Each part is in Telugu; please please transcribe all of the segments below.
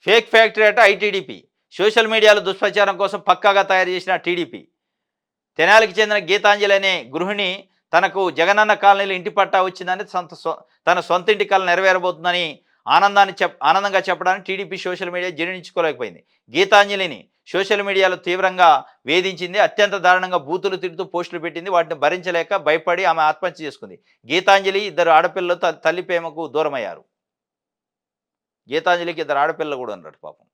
ఫేక్ ఫ్యాక్టరీ అట ఐటీడీపీ. సోషల్ మీడియాలో దుష్ప్రచారం కోసం పక్కాగా తయారు చేసిన టీడీపీ. తెనాలికి చెందిన గీతాంజలి అనే గృహిణి తనకు జగనన్న కాలనీలో ఇంటి పట్టా వచ్చిందని తన సొంత ఇంటి కల నెరవేరబోతుందని ఆనందంగా చెప్పడానికి టీడీపీ సోషల్ మీడియా జీర్ణించుకోలేకపోయింది. గీతాంజలిని సోషల్ మీడియాలో తీవ్రంగా వేధించింది. అత్యంత దారుణంగా బూతులు తిడుతూ పోస్టులు పెట్టింది. వాటిని భరించలేక భయపడి ఆమె ఆత్మహత్య చేసుకుంది. గీతాంజలి ఇద్దరు ఆడపిల్లలు తల్లి ప్రేమకు దూరమయ్యారు. గీతాంజలికి ఇద్దరు ఆడపిల్లలు కూడా ఉన్నారు పాపం.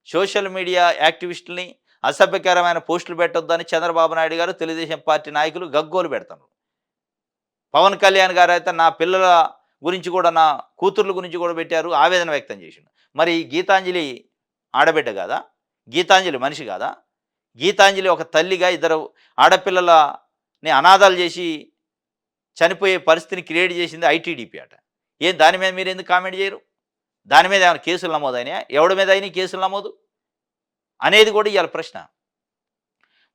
సోషల్ మీడియా యాక్టివిస్టుల్ని అసభ్యకరమైన పోస్టులు పెట్టొద్దని చంద్రబాబు నాయుడు గారు, తెలుగుదేశం పార్టీ నాయకులు గగ్గోలు పెడతారు. పవన్ కళ్యాణ్ గారు అయితే నా పిల్లల గురించి కూడా, నా కూతుర్ల గురించి కూడా పెట్టారు, ఆవేదన వ్యక్తం చేసిండు. మరి గీతాంజలి ఆడబిడ్డ కాదా? గీతాంజలి మనిషి కాదా? గీతాంజలి ఒక తల్లిగా ఇద్దరు ఆడపిల్లలని అనాథాలు చేసి చనిపోయే పరిస్థితిని క్రియేట్ చేసింది ఐటీడీపీ అట. దాని మీద మీరు ఎందుకు కామెంట్ చేయరు? దాని మీద ఏమైనా కేసులు నమోదైనా? ఎవడి మీద అయినా కేసులు నమోదు అనేది కూడా ఇవాళ ప్రశ్న.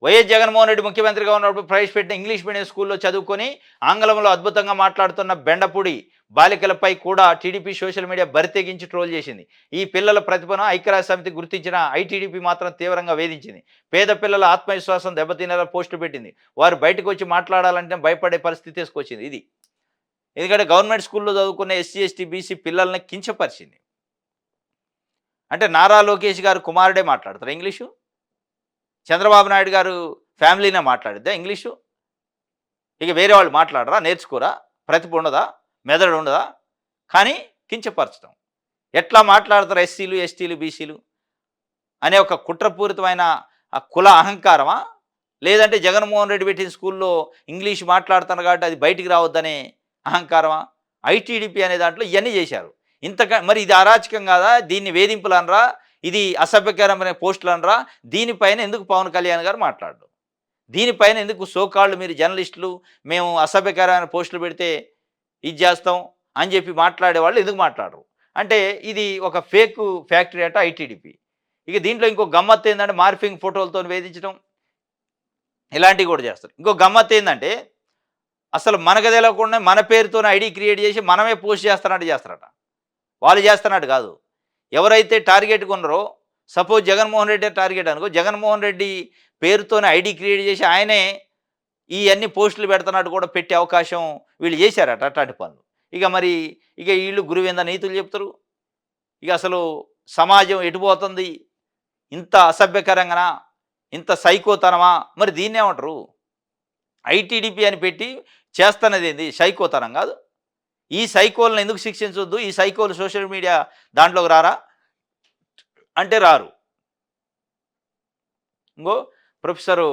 వైఎస్ జగన్మోహన్ రెడ్డి ముఖ్యమంత్రిగా ఉన్నప్పుడు ప్రవేశపెట్టిన ఇంగ్లీష్ మీడియం స్కూల్లో చదువుకొని ఆంగ్లంలో అద్భుతంగా మాట్లాడుతున్న బెండపూడి బాలికలపై కూడా టీడీపీ సోషల్ మీడియా బరితెగించి ట్రోల్ చేసింది. ఈ పిల్లల ప్రతిభను ఐక్యరాజ్య సమితి గుర్తించిన ఐటీడీపీ మాత్రం తీవ్రంగా వేధించింది. పేద పిల్లల ఆత్మవిశ్వాసం దెబ్బతినేలా పోస్టులు పెట్టింది. వారు బయటకు వచ్చి మాట్లాడాలంటే భయపడే పరిస్థితి తీసుకొచ్చింది. ఇది ఎందుకంటే గవర్నమెంట్ స్కూల్లో చదువుకునే ఎస్సీ ఎస్టీ బీసీ పిల్లల్ని కించపరిచింది. అంటే నారా లోకేష్ గారు కుమారుడే మాట్లాడతారు ఇంగ్లీషు? చంద్రబాబు నాయుడు గారు ఫ్యామిలీనే మాట్లాడిద్దా ఇంగ్లీషు? ఇక వేరే వాళ్ళు మాట్లాడరా? నేర్చుకోరా? ప్రతిభ ఉండదా? మెదడు ఉండదా? కానీ కించపరచడం. ఎట్లా మాట్లాడతారు ఎస్సీలు ఎస్టీలు బీసీలు అనే ఒక కుట్రపూరితమైన కుల అహంకారమా? లేదంటే జగన్మోహన్ రెడ్డి పెట్టిన స్కూల్లో ఇంగ్లీష్ మాట్లాడుతున్నారు కాబట్టి అది బయటికి రావద్దనే అహంకారమా? ఐటీడీపీ అనే దాంట్లో ఇవన్నీ చేశారు. మరి ఇది అరాచకం కాదా? దీన్ని వేధింపులు అనరా? ఇది అసభ్యకరమైన పోస్టులు అనరా? దీనిపైన ఎందుకు పవన్ కళ్యాణ్ గారు మాట్లాడరు? దీనిపైన ఎందుకు సోకాళ్ళు మీరు జర్నలిస్టులు మేము అసభ్యకరమైన పోస్టులు పెడితే ఇది చేస్తాం అని చెప్పి మాట్లాడేవాళ్ళు ఎందుకు మాట్లాడరు? అంటే ఇది ఒక ఫేక్ ఫ్యాక్టరీ అట ఐటీడీపీ. ఇక దీంట్లో ఇంకో గమ్మత్తు ఏంటంటే మార్ఫింగ్ ఫోటోలతో వేధించడం ఇలాంటివి కూడా చేస్తారు. ఇంకో గమ్మత్తు ఏంటంటే అసలు మనకు తెలియకుండా మన పేరుతో ఐడి క్రియేట్ చేసి మనమే పోస్ట్ చేస్తారట. వాళ్ళు చేస్తున్నట్టు కాదు. ఎవరైతే టార్గెట్గా ఉన్నారో, సపోజ్ జగన్మోహన్ రెడ్డి టార్గెట్ అనుకో, జగన్మోహన్ రెడ్డి పేరుతోనే ఐడి క్రియేట్ చేసి ఆయనే ఈ అన్ని పోస్టులు పెడుతున్నట్టు కూడా పెట్టే అవకాశం వీళ్ళు చేశారట అట్లాంటి పనులు. ఇక వీళ్ళు గురువింద నీతులు చెప్తారు. ఇక అసలు సమాజం ఎటుపోతుంది? ఇంత అసభ్యకరంగానా? ఇంత సైకోతనమా? మరి దీన్నేమంటారు? ఐటీడీపీ అని పెట్టి చేస్తున్నది ఏంది? సైకోతనం కాదు. ఈ సైకోలను ఎందుకు శిక్షించొద్దు? ఈ సైకోలు సోషల్ మీడియా దాంట్లోకి రారా అంటే రారు. ఇంకో ప్రొఫెసరు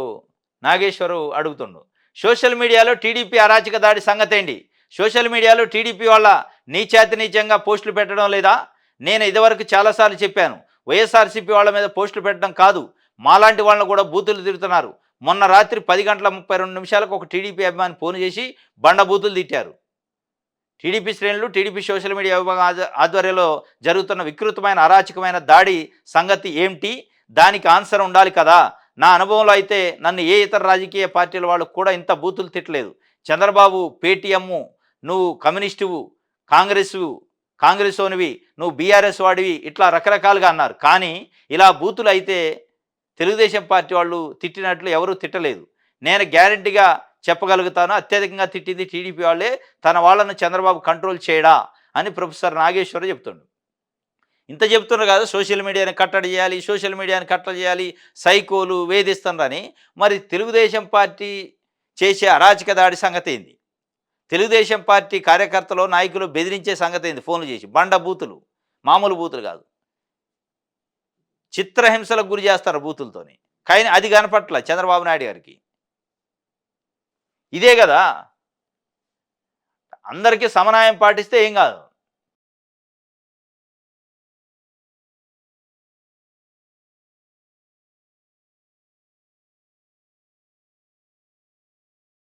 నాగేశ్వరు అడుగుతుండు, సోషల్ మీడియాలో టీడీపీ అరాచక దాడి సంగతి ఏంటి? సోషల్ మీడియాలో టీడీపీ వాళ్ళ నీచంగా పోస్టులు పెట్టడం లేదా? నేను ఇదివరకు చాలాసార్లు చెప్పాను, వైఎస్ఆర్సీపీ వాళ్ళ మీద పోస్టులు పెట్టడం కాదు, మాలాంటి వాళ్ళని కూడా బూతులు తిడుతున్నారు. మొన్న రాత్రి 10:32 ఒక టీడీపీ అభిమాని ఫోన్ చేసి బండబూతులు తిట్టారు. టీడీపీ శ్రేణులు, టీడీపీ సోషల్ మీడియా విభాగం ఆధ్వర్యంలో జరుగుతున్న వికృతమైన అరాచకమైన దాడి సంగతి ఏమిటి? దానికి ఆన్సర్ ఉండాలి కదా. నా అనుభవంలో అయితే నన్ను ఏ ఇతర రాజకీయ పార్టీల వాళ్ళు కూడా ఇంత బూతులు తిట్టలేదు. చంద్రబాబు పేటీఎమ్ము, నువ్వు కమ్యూనిస్టువు, కాంగ్రెసోనివి, నువ్వు బీఆర్ఎస్ వాడివి, ఇట్లా రకరకాలుగా అన్నారు. కానీ ఇలా బూతులు అయితే తెలుగుదేశం పార్టీ వాళ్ళు తిట్టినట్లు ఎవరూ తిట్టలేదు. నేను గ్యారంటీగా చెప్పగలుగుతాను, అత్యధికంగా తిట్టింది టీడీపీ వాళ్ళే. తన వాళ్ళను చంద్రబాబు కంట్రోల్ చేయడా అని ప్రొఫెసర్ నాగేశ్వర్ చెప్తుండు. ఇంత చెప్తున్నారు కదా, సోషల్ మీడియాని కట్టడి చేయాలి, సోషల్ మీడియాని కట్టడి చేయాలి, సైకోలు వేధిస్తున్నారని. మరి తెలుగుదేశం పార్టీ చేసే అరాచక దాడి సంగతి ఏంది? తెలుగుదేశం పార్టీ కార్యకర్తలు నాయకులు బెదిరించే సంగతి ఏంది? ఫోన్లు చేసి బండ బూతులు, మామూలు బూతులు కాదు, చిత్రహింసలకు గురి చేస్తారు బూతులతోని. కానీ అది కనపట్ల చంద్రబాబు నాయుడు గారికి. ఇదే కదా, అందరికీ సమన్వయం పాటిస్తే ఏం కాదు.